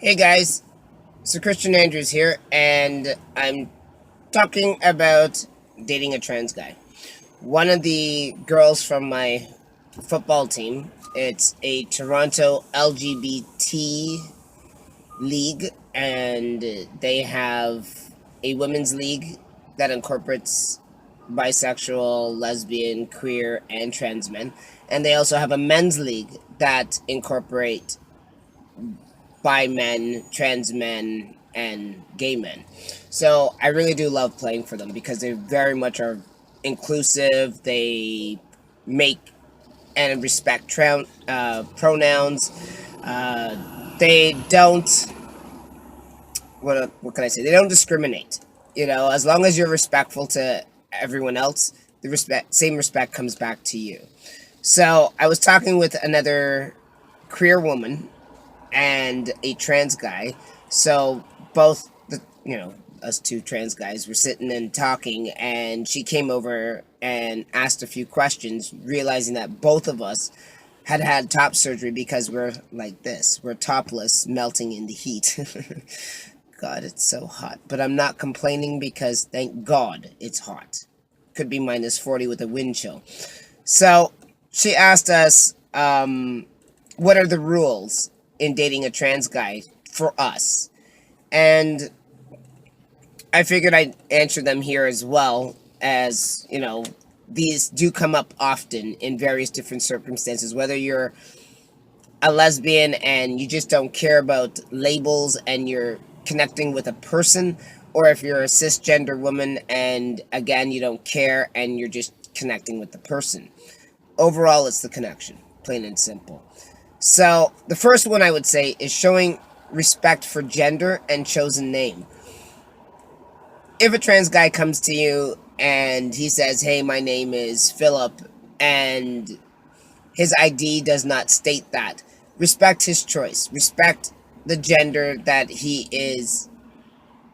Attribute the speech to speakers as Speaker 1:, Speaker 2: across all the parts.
Speaker 1: Hey guys, so Christian Andrews here, and I'm talking about dating a trans guy. One of the girls from my football team, it's a Toronto LGBT league, and they have a women's league that incorporates bisexual, lesbian, queer, and trans men. And they also have a men's league that incorporate bi men, trans men, and gay men. So I really do love playing for them because they very much are inclusive. They make and respect pronouns. They don't. What can I say? They don't discriminate. As long as you're respectful to everyone else, the same respect comes back to you. So I was talking with another queer woman and a trans guy. So both us two trans guys were sitting and talking, and she came over and asked a few questions, realizing that both of us had had top surgery because we're like this. We're topless, melting in the heat. God, it's so hot. But I'm not complaining because thank God it's hot. Could be -40 with a wind chill. So she asked us, what are the rules in dating a trans guy for us? And I figured I'd answer them here as well, as these do come up often in various different circumstances, whether you're a lesbian and you just don't care about labels and you're connecting with a person, or if you're a cisgender woman and again you don't care and you're just connecting with the person. Overall, it's the connection, plain and simple. So the first one I would say is showing respect for gender and chosen name. If a trans guy comes to you and he says, "Hey, my name is Philip," and his ID does not state that, respect his choice. Respect the gender that he is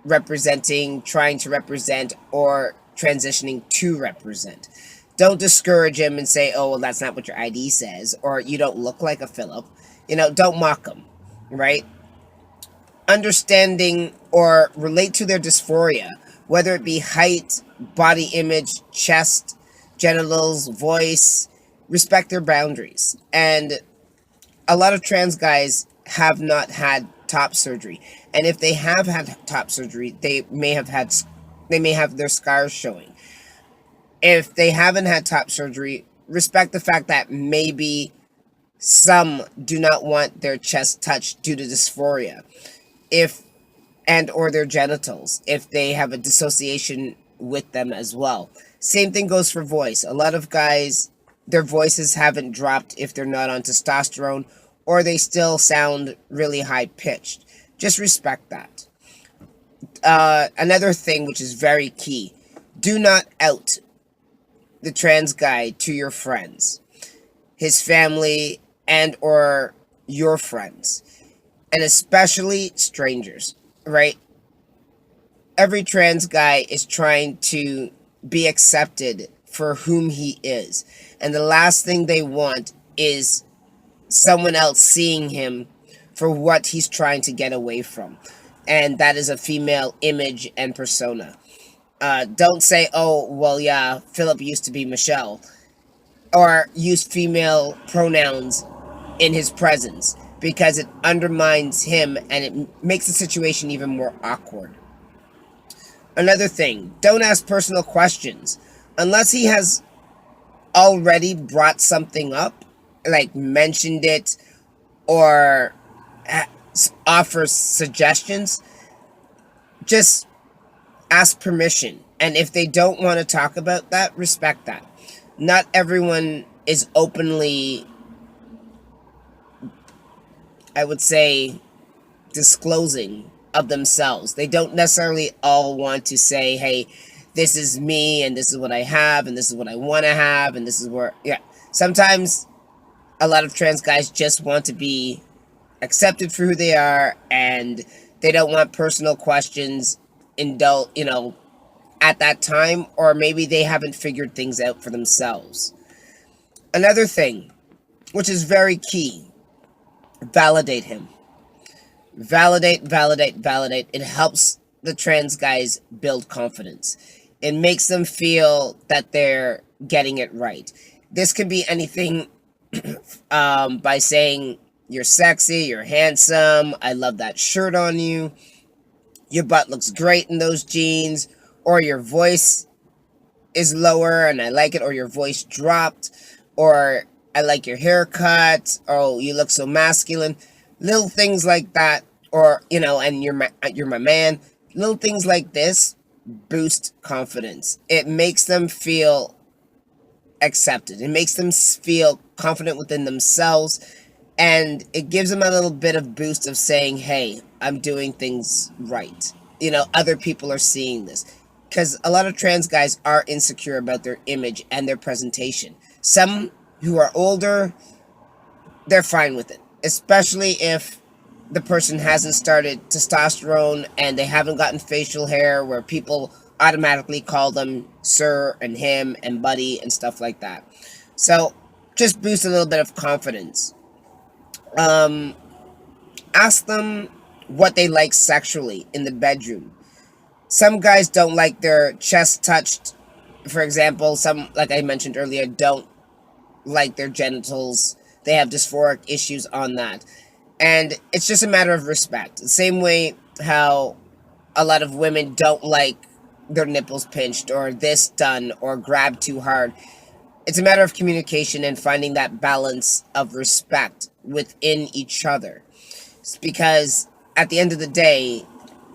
Speaker 1: representing, trying to represent, or transitioning to represent. Don't discourage him and say, "Oh, well, that's not what your ID says," or "You don't look like a Philip." Don't mock him, right? Understanding or relate to their dysphoria, whether it be height, body image, chest, genitals, voice. Respect their boundaries. And a lot of trans guys have not had top surgery, and if they have had top surgery, they may have their scars showing. If they haven't had top surgery, respect the fact that maybe some do not want their chest touched due to dysphoria, if and or their genitals, if they have a dissociation with them as well. Same thing goes for voice. A lot of guys, their voices haven't dropped if they're not on testosterone, or they still sound really high pitched. Just respect that. Another thing which is very key: do not out the trans guy to your friends, his family, and or your friends, and especially strangers, right? Every trans guy is trying to be accepted for whom he is, and the last thing they want is someone else seeing him for what he's trying to get away from, and that is a female image and persona. Don't say, "Oh, well, yeah, Philip used to be Michelle," or use female pronouns in his presence, because it undermines him and it makes the situation even more awkward. Another thing, don't ask personal questions unless he has already brought something up, like mentioned it, or offers suggestions. Just ask permission, and if they don't want to talk about that, respect that. Not everyone is openly, I would say, disclosing of themselves. They don't necessarily all want to say, "Hey, this is me and this is what I have and this is what I want to have and this is where," yeah. Sometimes a lot of trans guys just want to be accepted for who they are, and they don't want personal questions at that time, or maybe they haven't figured things out for themselves. Another thing, which is very key: validate him. Validate, validate, validate. It helps the trans guys build confidence. It makes them feel that they're getting it right. This could be anything, by saying you're sexy, you're handsome, I love that shirt on you, your butt looks great in those jeans, or your voice is lower and I like it, or your voice dropped, or I like your haircut, oh, you look so masculine. Little things like that, or, and you're my man. Little things like this boost confidence. It makes them feel accepted. It makes them feel confident within themselves, and it gives them a little bit of boost of saying, hey, I'm doing things right. Other people are seeing this. Because a lot of trans guys are insecure about their image and their presentation. Some who are older, they're fine with it. Especially if the person hasn't started testosterone and they haven't gotten facial hair where people automatically call them sir and him and buddy and stuff like that. So just boost a little bit of confidence. Ask them what they like sexually in the bedroom. Some guys don't like their chest touched. For example, some, like I mentioned earlier, don't like their genitals. They have dysphoric issues on that. And it's just a matter of respect. The same way how a lot of women don't like their nipples pinched or this done or grabbed too hard. It's a matter of communication and finding that balance of respect within each other. It's because at the end of the day,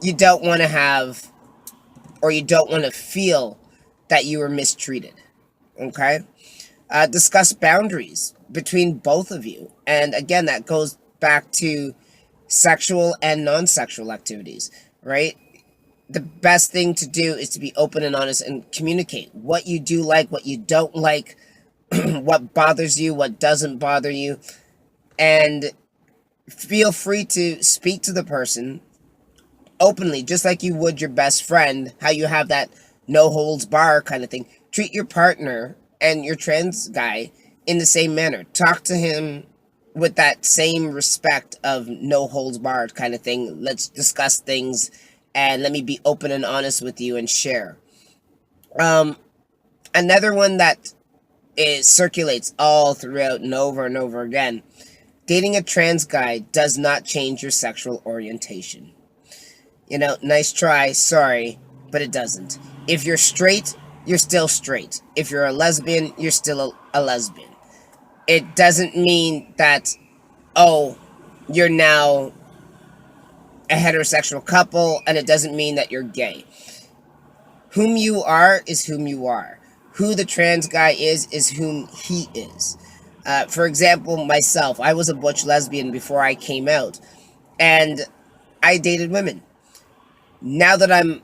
Speaker 1: you don't want to have, or you don't want to feel that you were mistreated. Okay? Discuss boundaries between both of you. And again, that goes back to sexual and non-sexual activities, right? The best thing to do is to be open and honest and communicate what you do like, what you don't like, what bothers you, what doesn't bother you, and feel free to speak to the person openly, just like you would your best friend, how you have that no holds bar kind of thing. Treat your partner and your trans guy in the same manner. Talk to him with that same respect of no holds barred kind of thing. Let's discuss things and let me be open and honest with you and share. Another one that circulates all throughout and over again. Dating a trans guy does not change your sexual orientation. Nice try, sorry, but it doesn't. If you're straight, you're still straight. If you're a lesbian, you're still a lesbian. It doesn't mean that, oh, you're now a heterosexual couple, and it doesn't mean that you're gay. Whom you are is whom you are. Who the trans guy is whom he is. For example, myself, I was a butch lesbian before I came out, and I dated women. Now that I'm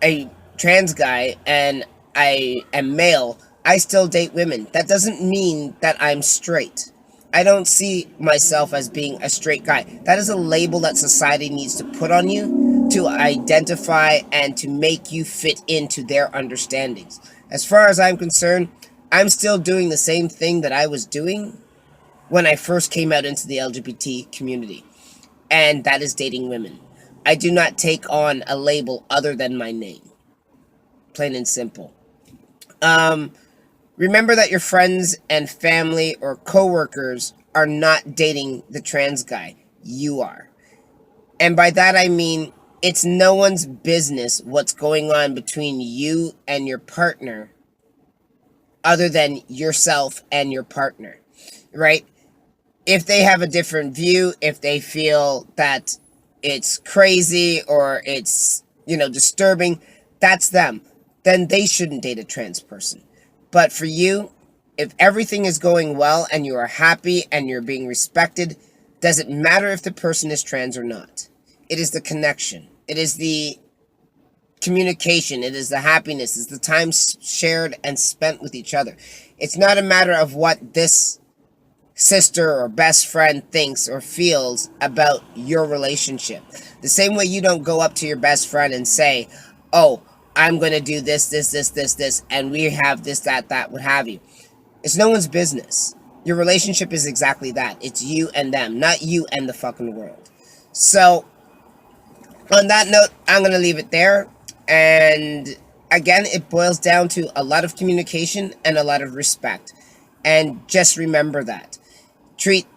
Speaker 1: a trans guy and I am male, I still date women. That doesn't mean that I'm straight. I don't see myself as being a straight guy. That is a label that society needs to put on you to identify and to make you fit into their understandings. As far as I'm concerned, I'm still doing the same thing that I was doing when I first came out into the LGBT community, and that is dating women. I do not take on a label other than my name. Plain and simple. Remember that your friends and family or coworkers are not dating the trans guy. You are. And by that I mean, it's no one's business what's going on between you and your partner other than yourself and your partner, right? If they have a different view, if they feel that it's crazy or it's, disturbing, that's them. Then they shouldn't date a trans person. But for you, if everything is going well and you are happy and you're being respected, doesn't matter if the person is trans or not. It is the connection. It is the communication. It is the happiness. It's the time shared and spent with each other. It's not a matter of what this sister or best friend thinks or feels about your relationship. The same way you don't go up to your best friend and say, oh, I'm going to do this, and we have this, that, what have you. It's no one's business. Your relationship is exactly that. It's you and them, not you and the fucking world. So, on that note, I'm going to leave it there. And again, it boils down to a lot of communication and a lot of respect. And just remember that. Treat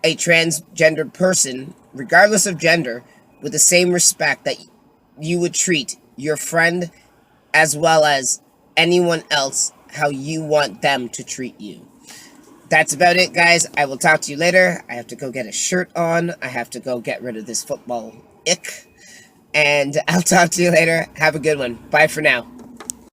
Speaker 1: a transgendered person, regardless of gender, with the same respect that you would treat your friend as well as anyone else how you want them to treat you. That's about it, guys. I will talk to you later. I have to go get a shirt on. I have to go get rid of this football ick. And I'll talk to you later. Have a good one. Bye for now.